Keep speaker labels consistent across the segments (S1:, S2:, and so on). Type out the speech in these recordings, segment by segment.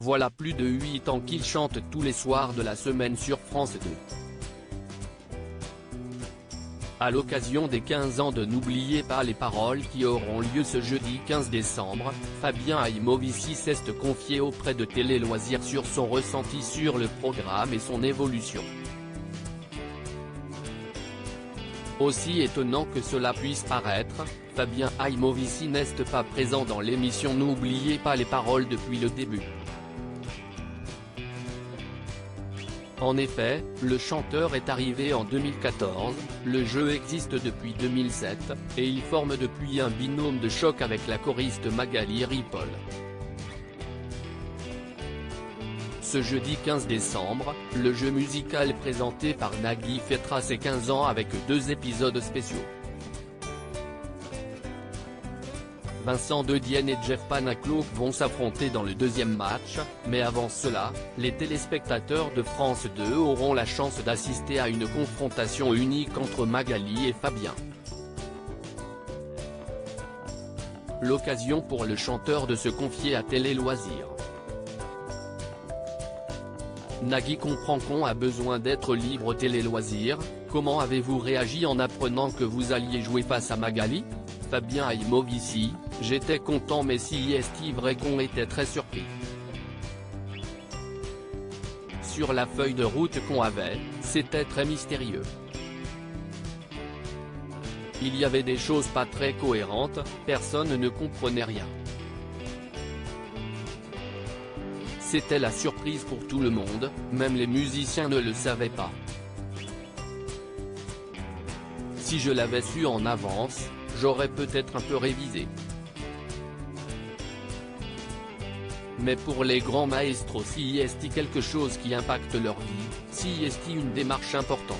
S1: Voilà plus de 8 ans qu'il chante tous les soirs de la semaine sur France 2. À l'occasion des 15 ans de N'oubliez pas les paroles qui auront lieu ce jeudi 15 décembre, Fabien Aimovici s'est confié auprès de Télé Loisirs sur son ressenti sur le programme et son évolution. Aussi étonnant que cela puisse paraître, Fabien Aimovici n'est pas présent dans l'émission N'oubliez pas les paroles depuis le début. En effet, le chanteur est arrivé en 2014, le jeu existe depuis 2007, et il forme depuis un binôme de choc avec la choriste Magali Ripoll. Ce jeudi 15 décembre, le jeu musical présenté par Nagui fêtera ses 15 ans avec 2 épisodes spéciaux. Vincent De Dienne et Jeff Panaclock vont s'affronter dans le deuxième match, mais avant cela, les téléspectateurs de France 2 auront la chance d'assister à une confrontation unique entre Magali et Fabien. L'occasion pour le chanteur de se confier à Télé Loisirs. Nagui comprend qu'on a besoin d'être libre. Télé Loisirs, comment avez-vous réagi en apprenant que vous alliez jouer face à Magali? Fabien Aimovici, j'étais content mais si est vrai qu'on était très surpris. Sur la feuille de route qu'on avait, c'était très mystérieux. Il y avait des choses pas très cohérentes, personne ne comprenait rien. C'était la surprise pour tout le monde, même les musiciens ne le savaient pas. Si je l'avais su en avance, j'aurais peut-être un peu révisé. Mais pour les grands maestros, si est quelque chose qui impacte leur vie, si est une démarche importante.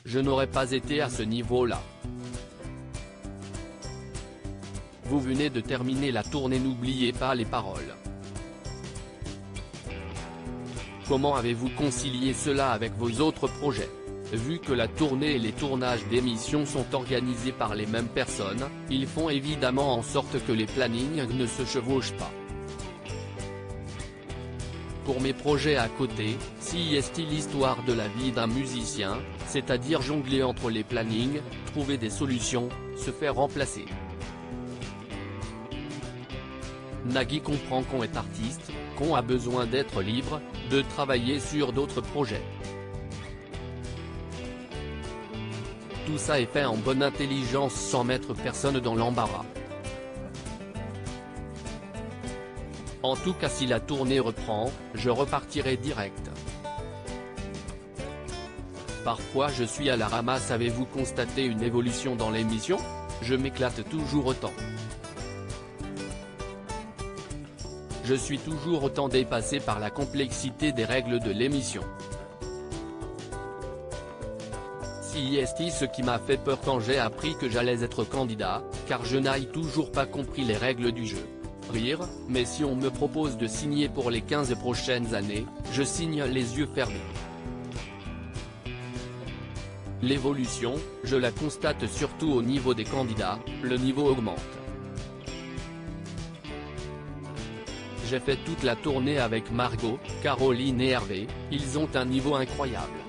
S1: Je n'aurais pas été à ce niveau-là. Vous venez de terminer la tournée N'oubliez pas les paroles. Comment avez-vous concilié cela avec vos autres projets? Vu que la tournée et les tournages d'émissions sont organisés par les mêmes personnes, ils font évidemment en sorte que les plannings ne se chevauchent pas. Pour mes projets à côté, si est l'histoire de la vie d'un musicien, c'est-à-dire jongler entre les plannings, trouver des solutions, se faire remplacer. Nagui comprend qu'on est artiste, qu'on a besoin d'être libre, de travailler sur d'autres projets. Tout ça est fait en bonne intelligence sans mettre personne dans l'embarras. En tout cas si la tournée reprend, je repartirai direct. Parfois je suis à la ramasse. Avez-vous constaté une évolution dans l'émission? Je m'éclate toujours autant. Je suis toujours autant dépassé par la complexité des règles de l'émission. Si est ce qui m'a fait peur quand j'ai appris que j'allais être candidat, car je n'ai toujours pas compris les règles du jeu. Rire, mais si on me propose de signer pour les 15 prochaines années, je signe les yeux fermés. L'évolution, je la constate surtout au niveau des candidats, le niveau augmente. J'ai fait toute la tournée avec Margot, Caroline et Hervé, ils ont un niveau incroyable.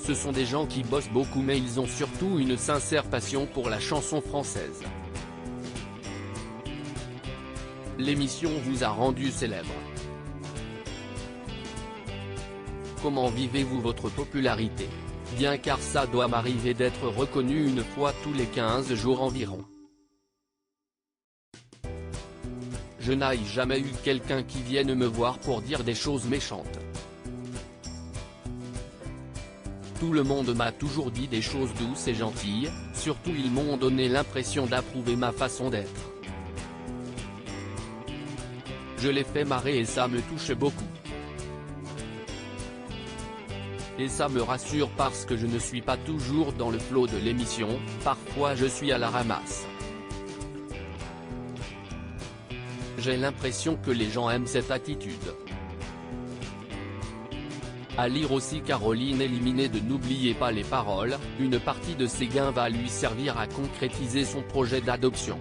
S1: Ce sont des gens qui bossent beaucoup mais ils ont surtout une sincère passion pour la chanson française. L'émission vous a rendu célèbre. Comment vivez-vous votre popularité? Bien car ça doit m'arriver d'être reconnu une fois tous les 15 jours environ. Je n'ai jamais eu quelqu'un qui vienne me voir pour dire des choses méchantes. Tout le monde m'a toujours dit des choses douces et gentilles, surtout ils m'ont donné l'impression d'approuver ma façon d'être. Je les fais marrer et ça me touche beaucoup. Et ça me rassure parce que je ne suis pas toujours dans le flow de l'émission, parfois je suis à la ramasse. J'ai l'impression que les gens aiment cette attitude. À lire aussi Caroline éliminée de N'oubliez pas les paroles, une partie de ses gains va lui servir à concrétiser son projet d'adoption.